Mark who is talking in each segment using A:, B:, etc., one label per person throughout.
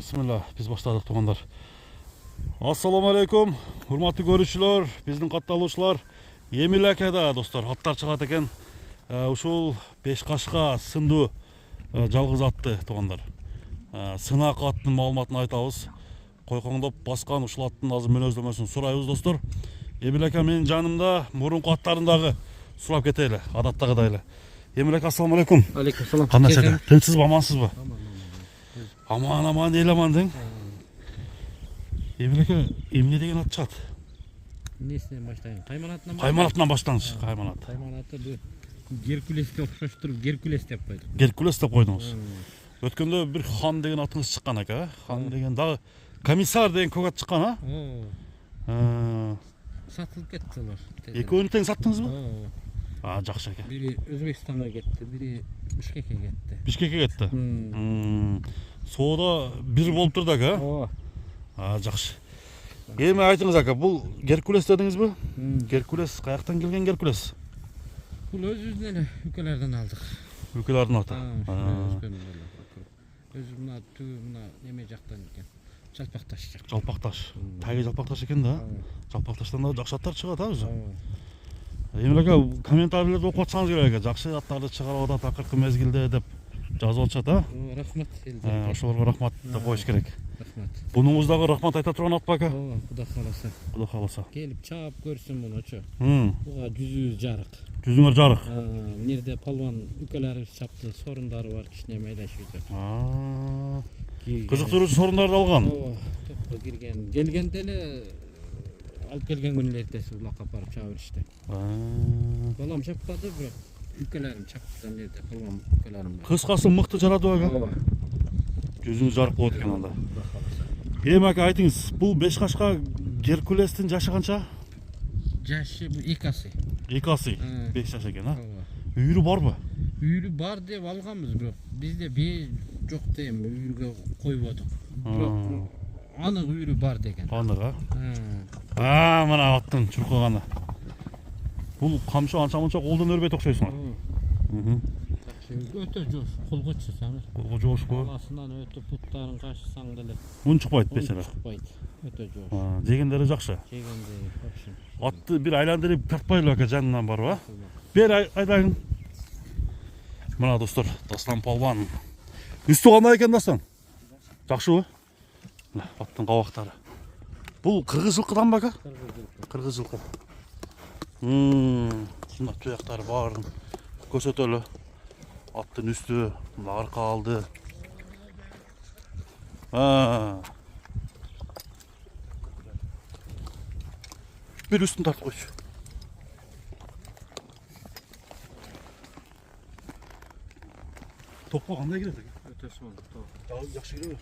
A: Bismillah, biz başladık туғандар. Assalamu алейкум, урматтуу көрүүчүлөр, биздин катталуучулар. Эмил акада достор, аттар чыгат экен. Ушул 5 кашка сындуу жалгыз атты туғандар. Сынак аттын маалыматын айтабыз. Койкоңдоп баскан ушул аттын азыр мөнөздөмөсүн сурайбыз достор. Эмил ака менин жанымда мурунку аттарындагы сурап кетели, адаттагыдай эле. Эмил ака, ассаламу алейкум.
B: Алейкум салам.
A: Кандай сага? Тынчсызбы, амансызбы? Аман эл аман дең. Эмил ака, эмне деген ат чыгат?
B: Несинен баштайын? Кайманатынан баштайын.
A: Кайманатынан баштаңыз, кайманат.
B: Кайманаты бу Геркулеске окшош туруп Геркулес деп койдук.
A: Геркулес деп койдуңуз. Өткөндө бир хан деген атыңыз чыккан ака, хан деген дагы комиссар деген көк ат чыккан,
B: Сатылып кетти алар.
A: Экөөнү тең саттыңызбы? Жакшы ака.
B: Бири Өзбекстанга кетти, бири Бишкекке кетти.
A: Бишкекке кетти. Соода бир болуп турду ака. Жакшы. Эми айтыңыз ака, бул Геркулес дедиңизби? Геркулес каяктан келген Геркулес?
B: Бул өзүбүздүн эле өлкөлөрдөн алдык.
A: Өлкөлөрдүн аты.
B: Өзү мына неме жактан экен. Жалпакташ жак.
A: Жалпакташ. Таги Жалпакташ экен да. Жалпакташтан да жакшы аттар чыгат, өзү. Эмил ака, комментарийлерди окуп атсаңыз керек ака. Жакшы аттарды чыгарып атат акыркы мезгилде деп жазып атышат,
B: Рахмат.
A: Ошолорго рахмат деп коюш керек.
B: Рахмат.
A: Бунуңуз дагы рахмат айта турган ат ака?
B: Кудай кааласа.
A: Кудай кааласа.
B: Келип чаап көрсүн мунучу. Буга жүзүбүз жарык.
A: Жүзүңөр жарык.
B: Нерде палван үкөлөрүбүз чапты, сорундары бар, кичине майлашып жатат.
A: Кызыктыруучу сорундарды алган.
B: Топко кирген. Келгенде эле алып келген күнү эртеси булакка барып чаап беришти. Балам чаппады, бирок үкөлөрүм чапты, нерде палван үкөлөрүм бар.
A: Кыскасы мыкты жарады ака. Жүзүңүз жарык болот экен анда. Эми ака айтыңыз, бул 5 кашка Геркулестин жашы канча?
B: Жашы бул 2 асы.
A: 2 асы, 5 жаш экен, Үйүрү барбы?
B: Үйүрү бар деп алганбыз, бирок бизде бээ жок дейм, үйүргө койбодук. Бирок анык үйүрү бар деген.
A: Анык, мына аттын чуркаганы. Бул камчы анча-мынча колдон өрбөйт окшойсуңар.
B: Өтө жош, колгочу Самир.
A: Колго жошпу?
B: Аласынан өтүп буттарын кашысаң деле.
A: Ун чыкпайт бечара.
B: Чыкпайт. Өтө жош.
A: Жегендери жакшы.
B: Жегендери вообще.
A: Атты бир айландырып тартпайлы ака, жанынан барбы? Бер айдайын. Мына достор, Дастан палван. Үстү кандай экен Дастан? Жакшыбы? Аттын кабактары. Бул кыргыз жылкыданбы ака? Кыргыз жылкы. Мына туяктары баарын көрсөтөлү. Аттын үстү, мына арка алды. Бир үстүн тартып койчу. Топко кандай кирет экен?
B: Өтө сонун.
A: Жакшы кирет.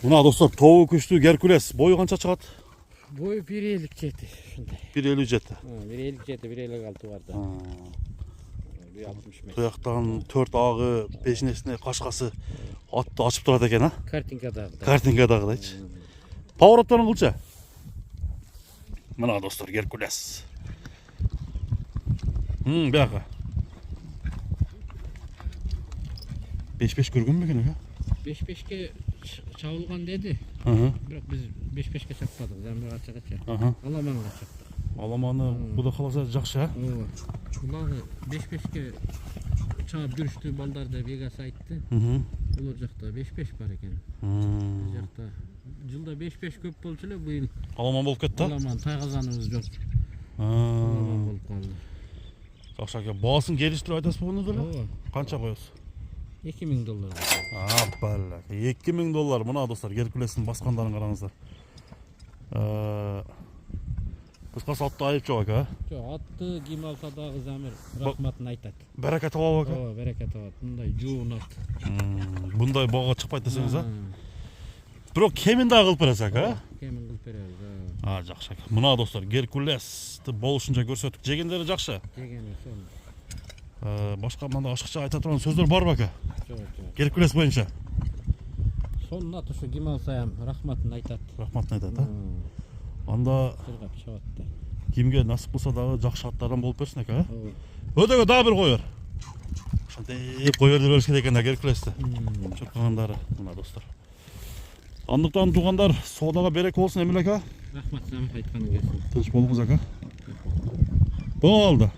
A: Мына достор, тобу күчтүү Геркулес. Бою канча чыгат?
B: Бою 1.57 ушундай.
A: 1.57.
B: 1.57, 1.56 бар да. 1.60 метр.
A: Туяктан 4 агы, пешинесине кашкасы атты ачып турат экен,
B: Картинкадагы.
A: Картинкадагыдайчы. Поворотторун кылчы. Мына достор, Геркулес. Бияка. 5-5 көргөнбү экен ака?
B: 5-5ке чабылган деди. Бирок биз 5-5ке чаппадык, замир ачыгыча. Аламанга чаптык.
A: Аламаны Кудай кааласа жакшы,
B: Булары 5-5ке чаап жүрүштү балдар деп Вегас айтты. Улар жакта 5-5 бар экен. Биз жакта жылда 5-5 көп болчу эле, быйыл
A: Аламан болуп кетти.
B: аламан тайгазаныбыз жок. Аламан болуп калды.
A: Жакшы ака, баасын келиштирип айтасызбы муну деле? Канча коесуз?
B: $2000.
A: Балла. $2000. Мына достор, Геркулестин баскандарын караңыздар. Кыскасы атты айып жок ака.
B: Жок, атты ким алса дагы Замир рахматын айтат.
A: Береке табабы ака?
B: Береке табат. Мындай жуун ат.
A: Bunday бага чыкпайт десеңиз, Бирок кемин дагы кылып бересиз ака?
B: Кемин кылып беребиз.
A: Жакшы ака. Мына достор, Геркулести болушунча көрсөттүк. Жегендери жакшы.
B: Жегени сонун.
A: Башка мындай ашыкча айта турган сөздөр барбы ака?
B: Жок.
A: Геркулес боюнча.
B: Сонун ат, ушу ким алса ham рахматын айтат.
A: Рахматын айтат, Анда
B: Кыргап чабат да.
A: Кимге насып кылса дагы жакшы аттардан болуп берсин ака. Өтөгө дагы бир коер. ошентип кое берип беришкен экен да Геркулести. Чуркагандары мына достор. Андыктан туугандар, соодага береке болсун Эмиль ака.
B: Рахмат, сага айтканыңыз келсин.
A: Тыныч болуңуз ака. Болду.